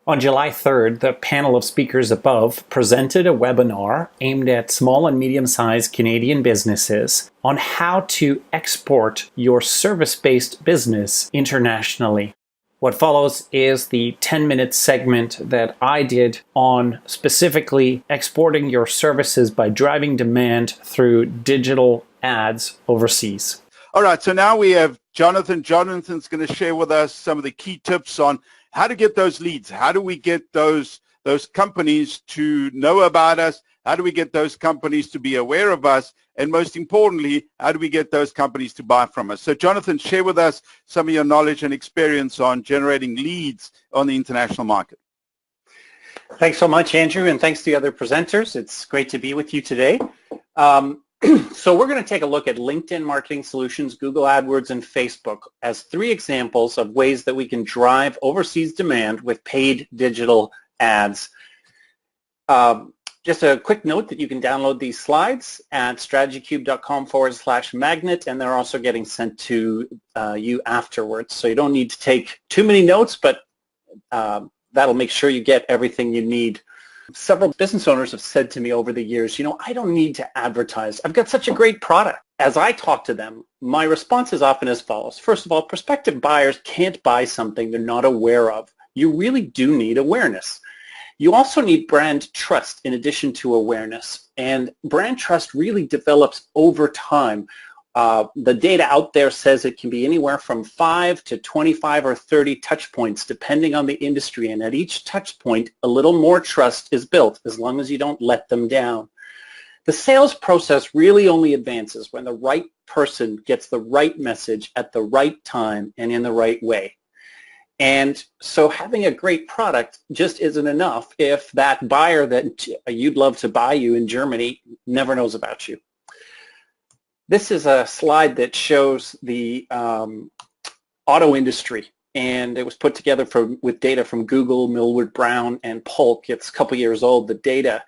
On July 3rd, the panel of speakers above presented a webinar aimed at small and medium-sized Canadian businesses on how to export your service-based business internationally. What follows is the 10-minute segment that I did on specifically exporting your services by driving demand through digital ads overseas. All right, so now we have Jonathan. Jonathan's going to share with us some of the key tips on how to get those leads. How do we get those companies to know about us? How do we get those companies to be aware of us? And most importantly, how do we get those companies to buy from us? So Jonathan, share with us some of your knowledge and experience on generating leads on the international market. Thanks so much, Andrew, and thanks to the other presenters. It's great to be with you today. So we're going to take a look at LinkedIn Marketing Solutions, Google AdWords, and Facebook as 3 examples of ways that we can drive overseas demand with paid digital ads. Just a quick note that you can download these slides at strategycube.com/magnet, and they're also getting sent to you afterwards. So you don't need to take too many notes, but that'll make sure you get everything you need. Several business owners have said to me over the years, I don't need to advertise. I've got such a great product. As I talk to them, my response is often as follows. First of all, prospective buyers can't buy something they're not aware of. You really do need awareness. You also need brand trust in addition to awareness. And brand trust really develops over time. The data out there says it can be anywhere from 5 to 25 or 30 touch points depending on the industry, and at each touch point a little more trust is built as long as you don't let them down. The sales process really only advances when the right person gets the right message at the right time and in the right way. And so having a great product just isn't enough if that buyer that you'd love to buy you in Germany never knows about you. This is a slide that shows the auto industry, and it was put together with data from Google, Millward Brown, and Polk. It's a couple years old, the data.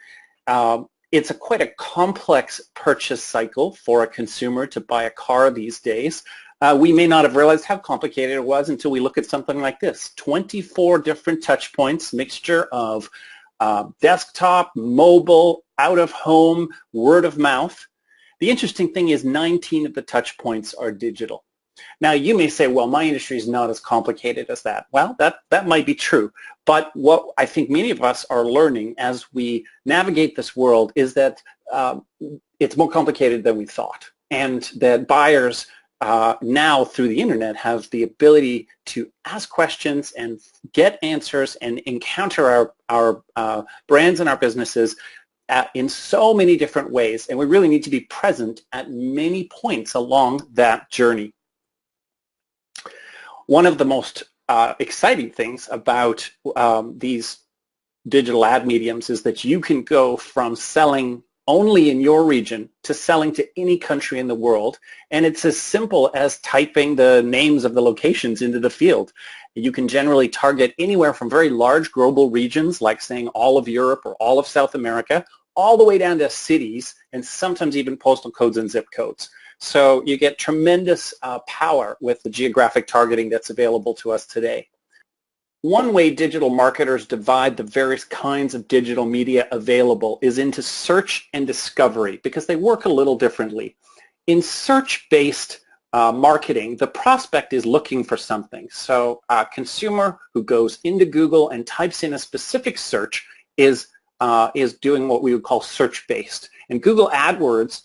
It's quite a complex purchase cycle for a consumer to buy a car these days. We may not have realized how complicated it was until we look at something like this. 24 different touch points, mixture of desktop, mobile, out of home, word of mouth. The interesting thing is 19 of the touch points are digital. Now you may say, well, my industry is not as complicated as that. Well, that might be true. But what I think many of us are learning as we navigate this world is that it's more complicated than we thought. And that buyers now through the internet have the ability to ask questions and get answers and encounter our brands and our businesses in so many different ways, and we really need to be present at many points along that journey. One of the most exciting things about these digital ad mediums is that you can go from selling only in your region to selling to any country in the world, and it's as simple as typing the names of the locations into the field. You can generally target anywhere from very large global regions, like saying all of Europe or all of South America, all the way down to cities and sometimes even postal codes and zip codes. So you get tremendous power with the geographic targeting that's available to us today. One way digital marketers divide the various kinds of digital media available is into search and discovery, because they work a little differently. In search-based marketing, the prospect is looking for something. So a consumer who goes into Google and types in a specific search is doing what we would call search-based. And Google AdWords,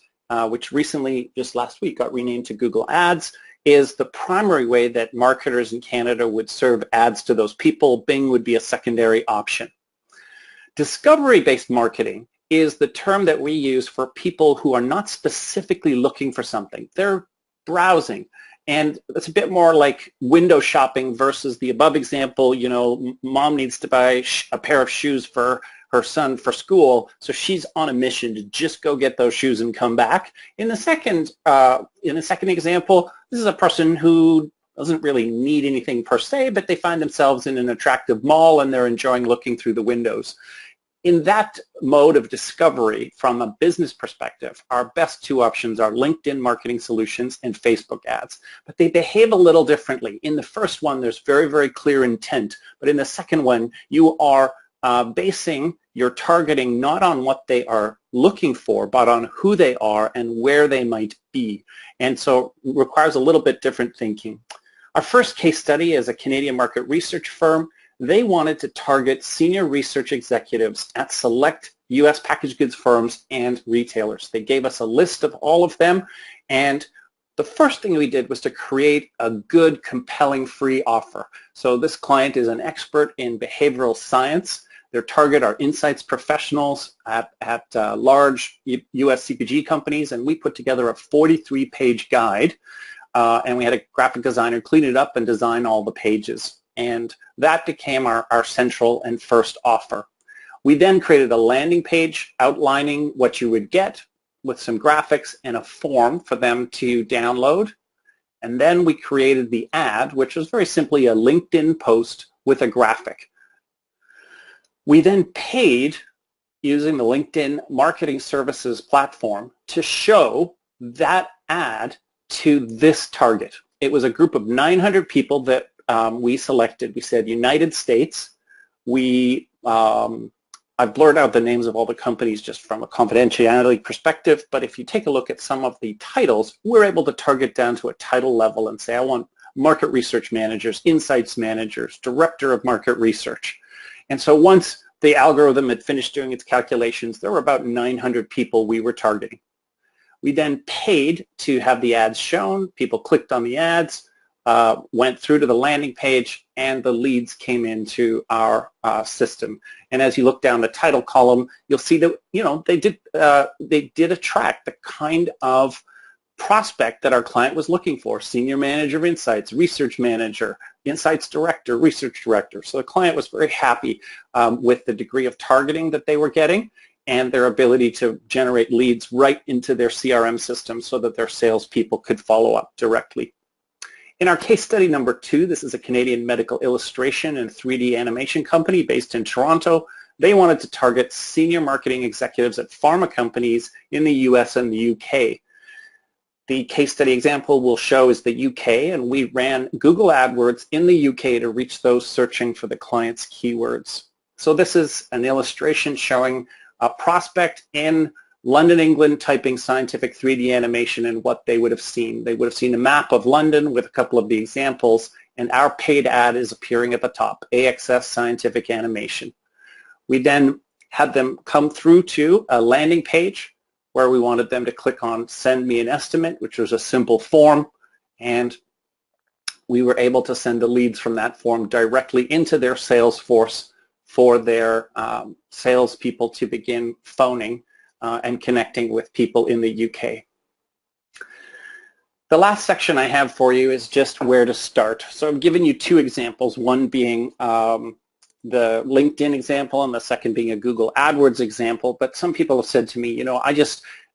which recently, just last week, got renamed to Google Ads, is the primary way that marketers in Canada would serve ads to those people. Bing would be a secondary option. Discovery-based marketing is the term that we use for people who are not specifically looking for something. They're browsing. And it's a bit more like window shopping versus the above example. Mom needs to buy a pair of shoes for her son for school, so she's on a mission to just go get those shoes and come back. In the second example, this is a person who doesn't really need anything per se, but they find themselves in an attractive mall and they're enjoying looking through the windows. In that mode of discovery, from a business perspective, our best two options are LinkedIn Marketing Solutions and Facebook ads, but they behave a little differently. In the first one, there's very, very clear intent, but in the second one, you are basing your targeting not on what they are looking for, but on who they are and where they might be. And so it requires a little bit different thinking. Our first case study is a Canadian market research firm. They wanted to target senior research executives at select U.S. packaged goods firms and retailers. They gave us a list of all of them, and the first thing we did was to create a good, compelling free offer. So this client is an expert in behavioral science. Their target are insights professionals at large U.S. CPG companies, and we put together a 43-page guide, and we had a graphic designer clean it up and design all the pages. And that became our central and first offer. We then created a landing page outlining what you would get with some graphics and a form for them to download. And then we created the ad, which was very simply a LinkedIn post with a graphic. We then paid, using the LinkedIn Marketing Services platform, to show that ad to this target. It was a group of 900 people that we selected. We said United States. I've blurred out the names of all the companies just from a confidentiality perspective, but if you take a look at some of the titles, we're able to target down to a title level and say, I want market research managers, insights managers, director of market research. And so once the algorithm had finished doing its calculations, there were about 900 people we were targeting. We then paid to have the ads shown. People clicked on the ads, went through to the landing page, and the leads came into our system. And as you look down the title column, you'll see that they did attract the kind of prospect that our client was looking for: senior manager of insights, research manager, insights director, research director. So the client was very happy with the degree of targeting that they were getting and their ability to generate leads right into their CRM system so that their salespeople could follow up directly. In our case study number 2, this is a Canadian medical illustration and 3D animation company based in Toronto. They wanted to target senior marketing executives at pharma companies in the US and the UK. The case study example we'll show is the UK, and we ran Google AdWords in the UK to reach those searching for the client's keywords. So this is an illustration showing a prospect in London, England, typing scientific 3D animation and what they would have seen. They would have seen a map of London with a couple of the examples, and our paid ad is appearing at the top, AXS Scientific Animation. We then had them come through to a landing page where we wanted them to click on Send Me an Estimate, which was a simple form, and we were able to send the leads from that form directly into their Salesforce for their salespeople to begin phoning and connecting with people in the UK. The last section I have for you is just where to start. So I've given you 2 examples, one being the LinkedIn example and the second being a Google AdWords example, but some people have said to me,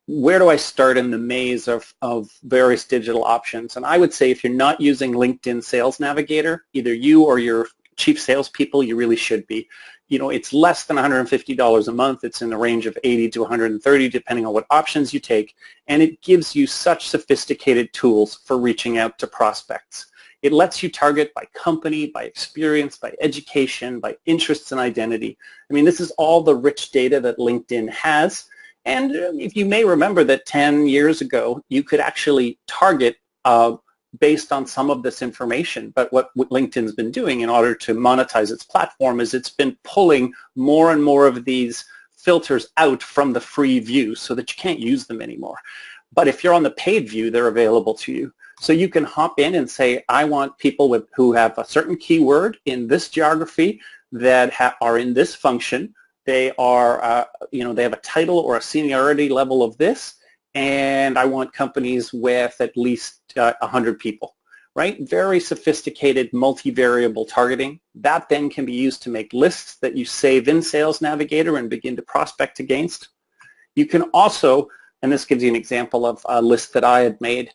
where do I start in the maze of various digital options? And I would say if you're not using LinkedIn Sales Navigator, either you or your chief salespeople, you really should be. It's less than $150 a month. It's in the range of $80 to $130 depending on what options you take, and it gives you such sophisticated tools for reaching out to prospects. It lets you target by company, by experience, by education, by interests and identity. I mean, this is all the rich data that LinkedIn has. And if you may remember that 10 years ago, you could actually target based on some of this information. But what LinkedIn's been doing in order to monetize its platform is it's been pulling more and more of these filters out from the free view so that you can't use them anymore. But if you're on the paid view, they're available to you. So you can hop in and say, I want people who have a certain keyword in this geography that are in this function. They are, they have a title or a seniority level of this, and I want companies with at least 100 people, right? Very sophisticated multivariable targeting. That then can be used to make lists that you save in Sales Navigator and begin to prospect against. You can also, and this gives you an example of a list that I had made,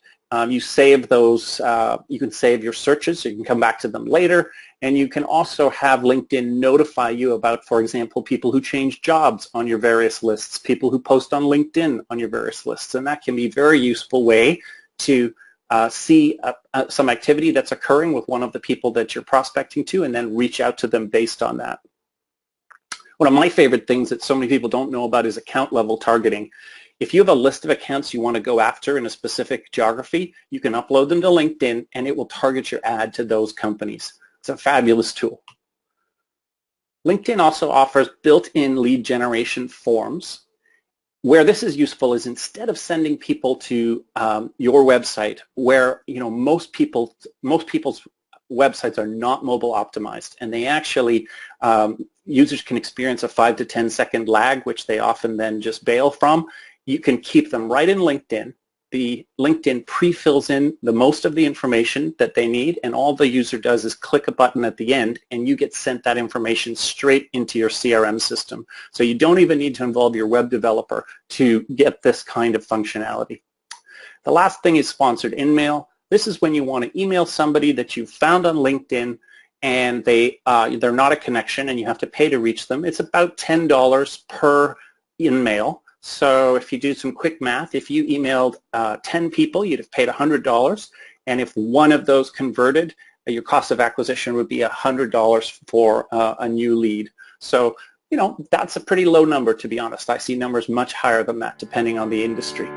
You save those, you can save your searches, so you can come back to them later, and you can also have LinkedIn notify you about, for example, people who change jobs on your various lists, people who post on LinkedIn on your various lists, and that can be a very useful way to see some activity that's occurring with one of the people that you're prospecting to and then reach out to them based on that. One of my favorite things that so many people don't know about is account level targeting. If you have a list of accounts you want to go after in a specific geography, you can upload them to LinkedIn and it will target your ad to those companies. It's a fabulous tool. LinkedIn also offers built-in lead generation forms. Where this is useful is instead of sending people to your website, where most people's websites are not mobile optimized, and they actually users can experience a 5 to 10 second lag, which they often then just bail from. You can keep them right in LinkedIn. The LinkedIn pre-fills in the most of the information that they need, and all the user does is click a button at the end, and you get sent that information straight into your CRM system. So you don't even need to involve your web developer to get this kind of functionality. The last thing is sponsored InMail. This is when you want to email somebody that you found on LinkedIn, and they're not a connection, and you have to pay to reach them. It's about $10 per InMail. So if you do some quick math, if you emailed 10 people, you'd have paid $100. And if one of those converted, your cost of acquisition would be $100 for a new lead. So, that's a pretty low number, to be honest. I see numbers much higher than that, depending on the industry.